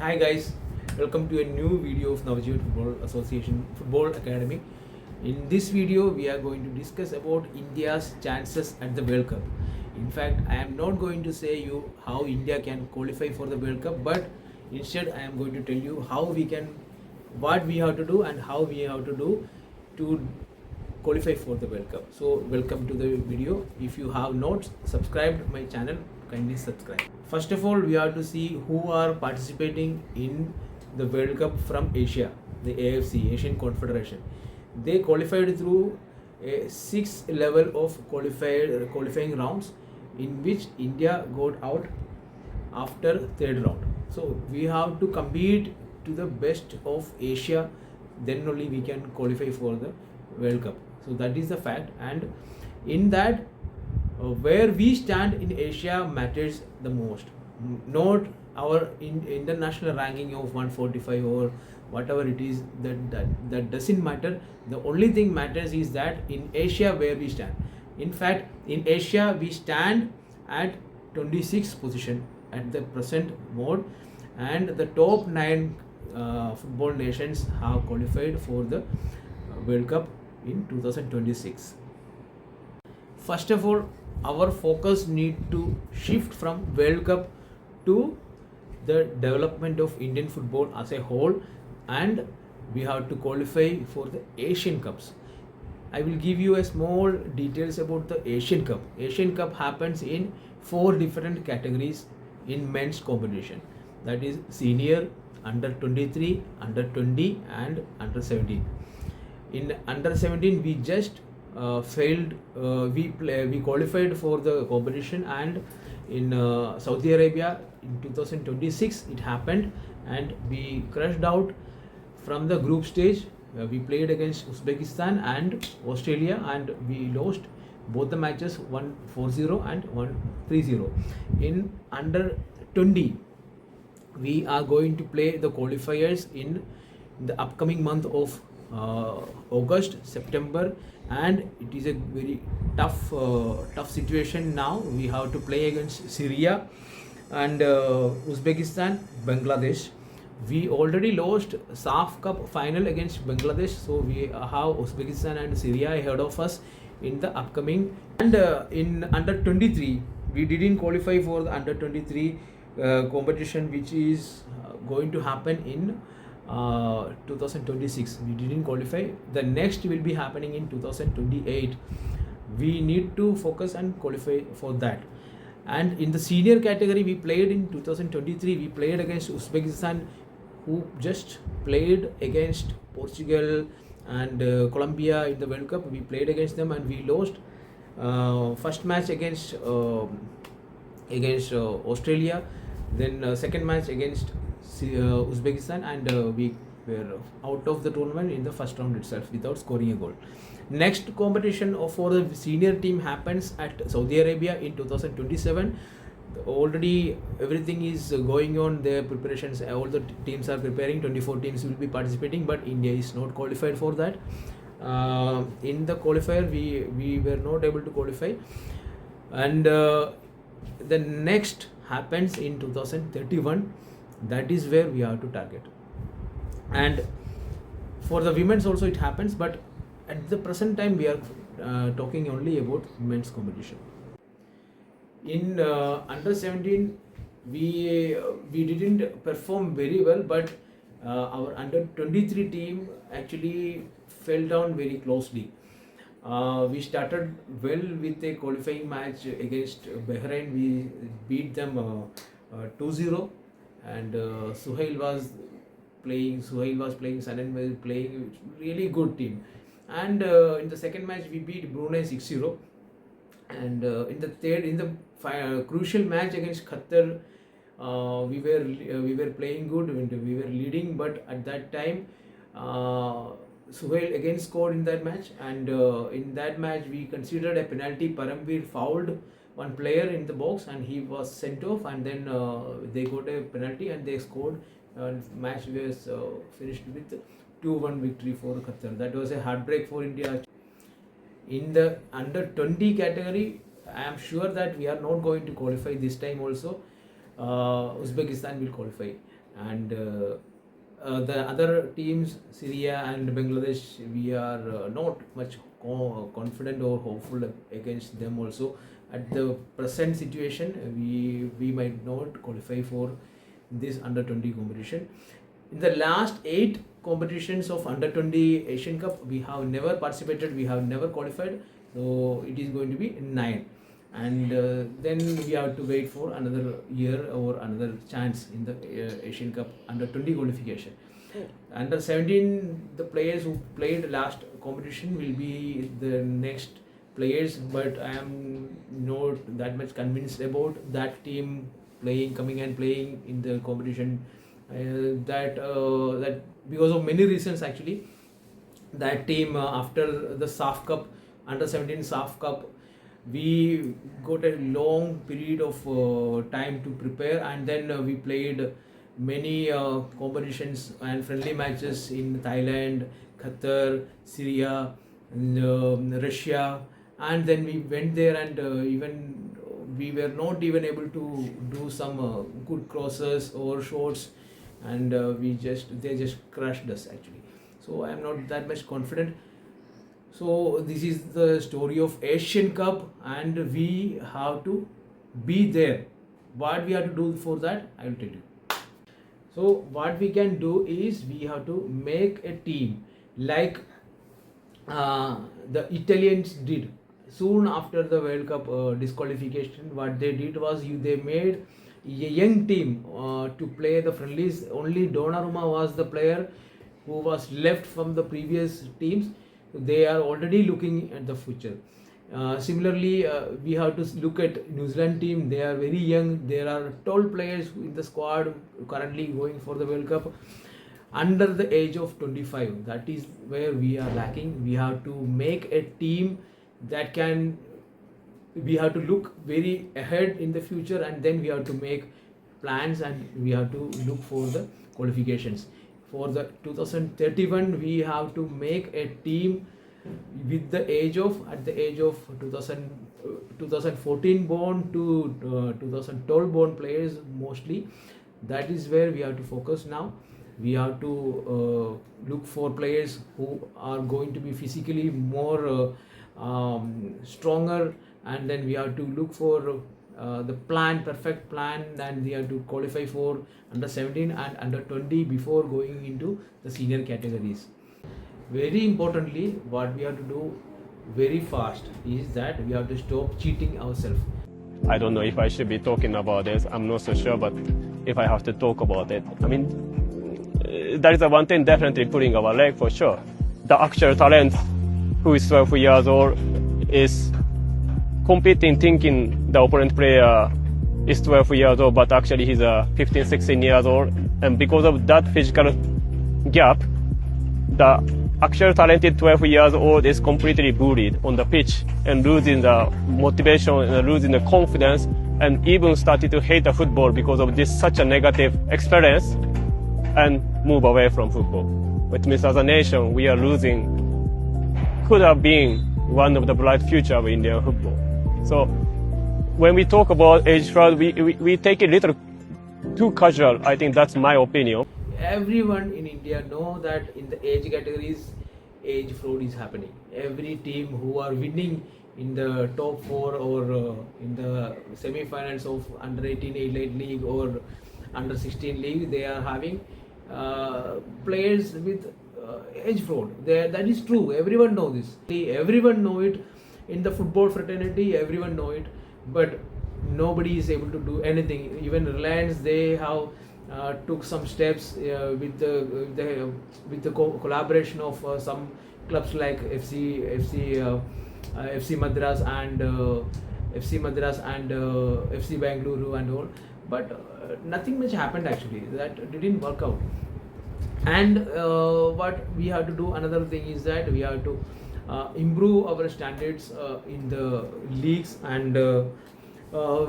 Hi guys, welcome to a new video of Navjeet Football Association Football Academy. In this video, we are going to discuss about India's chances at the World Cup. In fact, I am not going to say you how India can qualify for the World Cup, but instead I am going to tell you what we have to do and how we have to do to qualify for the World Cup. So welcome to the video. If you have not subscribed my channel, kindly subscribe. First of all, we have to see who are participating in the World Cup from Asia, the AFC, Asian Confederation. They qualified through a 6 level of qualifying rounds, in which India got out after third round. So we have to compete to the best of Asia, then only we can qualify for the World Cup. So that is the fact, and in that where we stand in Asia matters the most, not our international ranking of 145 or whatever it is. That doesn't matter. The only thing matters is that in Asia where we stand. In fact, in Asia we stand at 26th position at the present mode, and the top 9 football nations have qualified for the World Cup in 2026. First of all, our focus need to shift from World Cup to the development of Indian football as a whole, and we have to qualify for the Asian Cups. I will give you a small details about the Asian Cup. Asian Cup happens in 4 different categories in men's competition. That is senior, under 23, under 20 and under 17. In under 17 we just failed. We qualified for the competition, and in Saudi Arabia in 2026 it happened, and we crashed out from the group stage. We played against Uzbekistan and Australia, and we lost both the matches 1-4-0 and 1-3-0. In under 20 we are going to play the qualifiers in the upcoming month of August, September, and it is a very tough situation now. We have to play against Syria and Uzbekistan, Bangladesh. We already lost SAF Cup final against Bangladesh, so we have Uzbekistan and Syria ahead of us in the upcoming. And in under 23 we didn't qualify for the under 23 competition, which is going to happen in 2026. We didn't qualify. The next will be happening in 2028. We need to focus and qualify for that. And in the senior category, we played in 2023. We played against Uzbekistan, who just played against Portugal and Colombia in the World Cup. We played against them and we lost first match against Australia, then second match against Uzbekistan, and we were out of the tournament in the first round itself without scoring a goal. Next competition for the senior team happens at Saudi Arabia in 2027. Already everything is going on, their preparations, all the teams are preparing. 24 teams will be participating, but India is not qualified for that. In the qualifier we were not able to qualify, and the next happens in 2031. That is where we have to target. And for the women's also it happens, but at the present time we are talking only about men's competition. In under 17 we didn't perform very well, but our under 23 team actually fell down very closely. We started well with a qualifying match against Bahrain. We beat them 2-0, and Suhail was playing, Sanan was playing, really good team. And in the second match we beat Brunei 6-0, and in the crucial match against Qatar, we were playing good and we were leading, but at that time Suhail again scored in that match, and in that match we considered a penalty. Paramveer fouled one player in the box and he was sent off, and then they got a penalty and they scored, and match was finished with 2-1 victory for Qatar. That was a heartbreak for India. In the under 20 category, I am sure that we are not going to qualify this time also. Uzbekistan will qualify, and the other teams, Syria and Bangladesh, we are not much confident or hopeful against them also. At the present situation, we might not qualify for this under 20 competition. In the last 8 competitions of under 20 Asian Cup, we have never participated, we have never qualified, so it is going to be 9, and then we have to wait for another year or another chance in the Asian Cup under 20 qualification. Under 17, the players who played last competition will be the next players, but I am not that much convinced about that team coming and playing in the competition. That because of many reasons actually, that team after the SAF Cup, under 17 SAF Cup, we got a long period of time to prepare, and then we played many competitions and friendly matches in Thailand, Qatar, Syria, and, Russia, and then we went there, and even we were not even able to do some good crosses or shots, and they just crushed us actually. So I am not that much confident. So this is the story of Asian Cup, and we have to be there. What we have to do for that, I will tell you. So what we can do is we have to make a team like the Italians did soon after the World Cup disqualification. What they did was they made a young team to play the friendlies. Only Donnarumma was the player who was left from the previous teams. They are already looking at the future. Similarly, we have to look at New Zealand team. They are very young. There are tall players in the squad currently going for the World Cup under the age of 25. That is where we are lacking. We have to make a team that we have to look very ahead in the future, and then we have to make plans, and we have to look for the qualifications. For the 2031, we have to make a team with the age of 2014 born to 2012 born players mostly. That is where we have to focus now. We have to look for players who are going to be physically more stronger, and then we have to look for the perfect plan, and we have to qualify for under 17 and under 20 before going into the senior categories. Very importantly, what we have to do very fast is that we have to stop cheating ourselves. I don't know if I should be talking about this. I'm not so sure, but if I have to talk about it, I mean, that is the one thing definitely pulling our leg for sure. The actual talent who is 12 years old is competing thinking the opponent player is 12 years old, but actually he's 15, 16 years old. And because of that physical gap, the actual talented 12 years old is completely bullied on the pitch and losing the motivation and losing the confidence, and even started to hate the football because of this such a negative experience and move away from football. Which means as a nation, we are losing, could have been one of the bright future of Indian football. So when we talk about age fraud, we take it a little too casual. I think that's my opinion. Everyone in India know that in the age categories, age fraud is happening. Every team who are winning in the top 4 or in the semi-finals of under 18 A-Late League or under 16 league, they are having players with age fraud. That is true. Everyone know this. Everyone know it. In the football fraternity, everyone know it. But nobody is able to do anything. Even Reliance, they have took some steps with the collaboration of some clubs like FC Madras and FC Bangalore and all, but nothing much happened actually. That didn't work out. And what we have to do, another thing is that we have to improve our standards in the leagues, and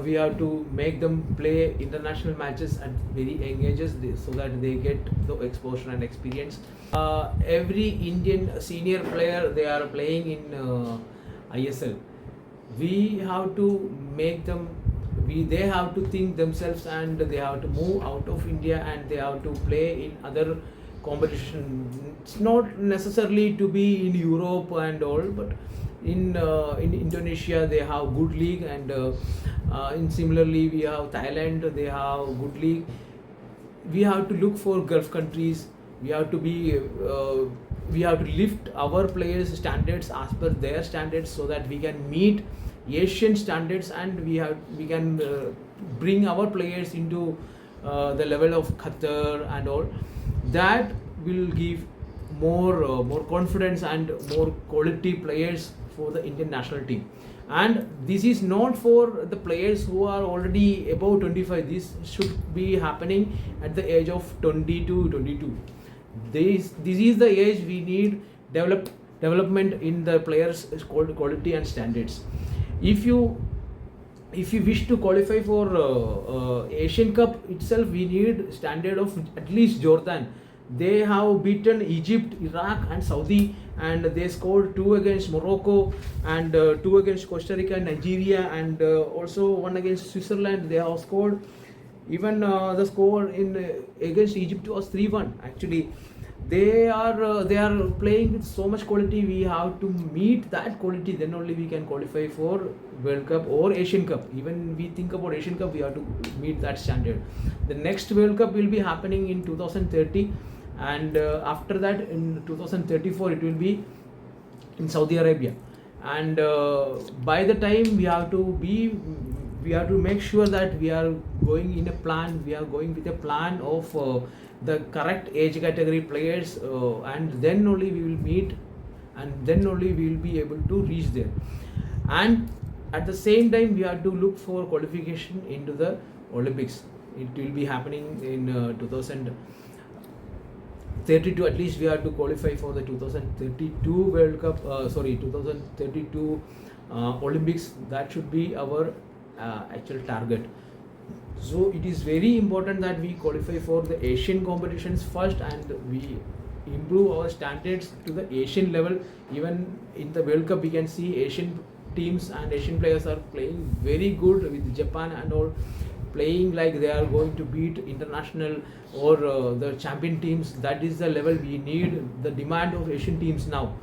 we have to make them play international matches at very young ages so that they get the exposure and experience. Every Indian senior player, they are playing in ISL. We have to make them they have to think themselves, and they have to move out of India, and they have to play in other competition. It's not necessarily to be in Europe and all, but in Indonesia they have good league, and in similarly we have Thailand, they have good league. We have to look for Gulf countries. We have to be we have to lift our players standards as per their standards, so that we can meet Asian standards, and we can bring our players into the level of Qatar and all. That will give more confidence and more quality players for the Indian national team. And this is not for the players who are already above 25. This should be happening at the age of 20 to 22. This is the age we need development in the players' quality and standards. If you wish to qualify for Asian Cup itself, we need standard of at least Jordan. They have beaten Egypt, Iraq and Saudi, and they scored 2 against Morocco, and 2 against Costa Rica and Nigeria, and also 1 against Switzerland. They have scored. Even the score in against Egypt was 3-1. Actually, they are playing with so much quality. We have to meet that quality, then only we can qualify for World Cup or Asian Cup. Even we think about Asian Cup, we have to meet that standard. The next World Cup will be happening in 2030, and after that in 2034 it will be in Saudi Arabia. And by the time we have to make sure that we are going in a plan. We are going with a plan of the correct age category players, and then only we will meet, and then only we will be able to reach there. And at the same time, we have to look for qualification into the Olympics. It will be happening in 2032. At least we have to qualify for the 2032 World Cup. 2032 Olympics. That should be our actual target. So it is very important that we qualify for the Asian competitions first, and we improve our standards to the Asian level. Even in the World Cup, we can see Asian teams and Asian players are playing very good with Japan and all, playing like they are going to beat international or the champion teams. That is the level we need, the demand of Asian teams now.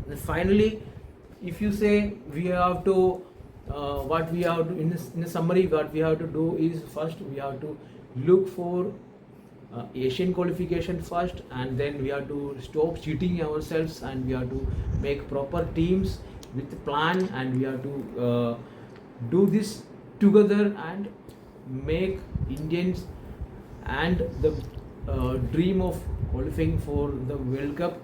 And finally, if you say we have to what we have to, in a summary, what we have to do is, first we have to look for Asian qualification first, and then we have to stop cheating ourselves, and we have to make proper teams with a plan, and we have to do this together and make Indians and the dream of qualifying for the World Cup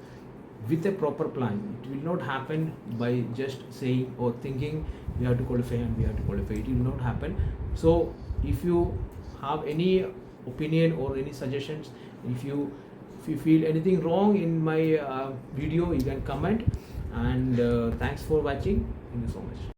with a proper plan. It will not happen by just saying or thinking we have to qualify and we have to qualify. It will not happen. So if you have any opinion or any suggestions, if you feel anything wrong in my video, you can comment. And thanks for watching. Thank you so much.